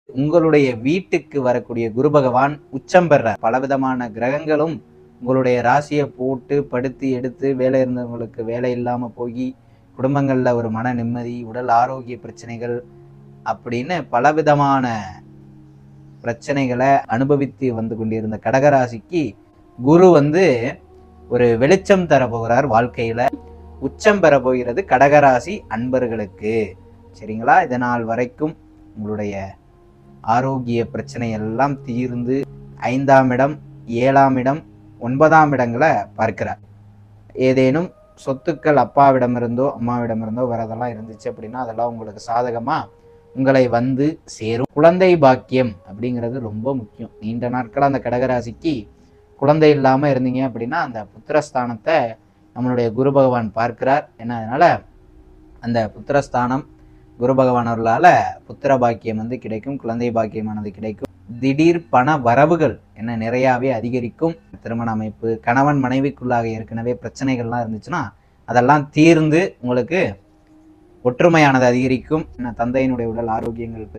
உங்களுடைய வீட்டுக்கு வரக்கூடிய குரு பகவான் உச்சம் பெறார். பலவிதமான கிரகங்களும் உங்களுடைய ராசியை போட்டு படுத்து எடுத்து வேலை இருந்தவங்களுக்கு வேலை இல்லாம போய் குடும்பங்கள்ல ஒரு மன நிம்மதி, உடல் ஆரோக்கிய பிரச்சனைகள் அப்படின்னு பலவிதமான பிரச்சனைகளை அனுபவித்து வந்து கொண்டிருந்த கடகராசிக்கு குரு ஒரு வெளிச்சம் தர போகிறார். வாழ்க்கையில உச்சம் பெற போகிறது கடகராசி அன்பர்களுக்கு. சரிங்களா? இதனால் வரைக்கும் உங்களுடைய ஆரோக்கிய பிரச்சனை எல்லாம் தீர்ந்து 5ஆம் இடம், 7ஆம் இடம், 9ஆம் இடங்களை பார்க்கிறார். ஏதேனும் சொத்துக்கள் அப்பாவிடமிருந்தோ அம்மாவிடமிருந்தோ வரதெல்லாம் இருந்துச்சு அப்படின்னா அதெல்லாம் உங்களுக்கு சாதகமா உங்களை வந்து சேரும். குழந்தை பாக்கியம் அப்படிங்கிறது ரொம்ப முக்கியம். நீண்ட நாட்கள் அந்த கடகராசிக்கு குழந்தை இல்லாம இருந்தீங்க அப்படின்னா அந்த புத்திரஸ்தானத்தை நம்மளுடைய குரு பகவான் பார்க்கிறார். ஏன்னா அதனால அந்த புத்திரஸ்தானம் குரு பகவான் அவர்களால புத்திர பாக்கியம் கிடைக்கும், குழந்தை பாக்கியமானது கிடைக்கும். திடீர் பண வரவுகள் நிறையாவே அதிகரிக்கும். திருமண அமைப்பு, கணவன் மனைவிக்குள்ளாக ஏற்கனவே பிரச்சனைகள்லாம் இருந்துச்சுன்னா அதெல்லாம் தீர்ந்து உங்களுக்கு ஒற்றுமையானது அதிகரிக்கும். தந்தையினுடைய உடல் ஆரோக்கியங்கள்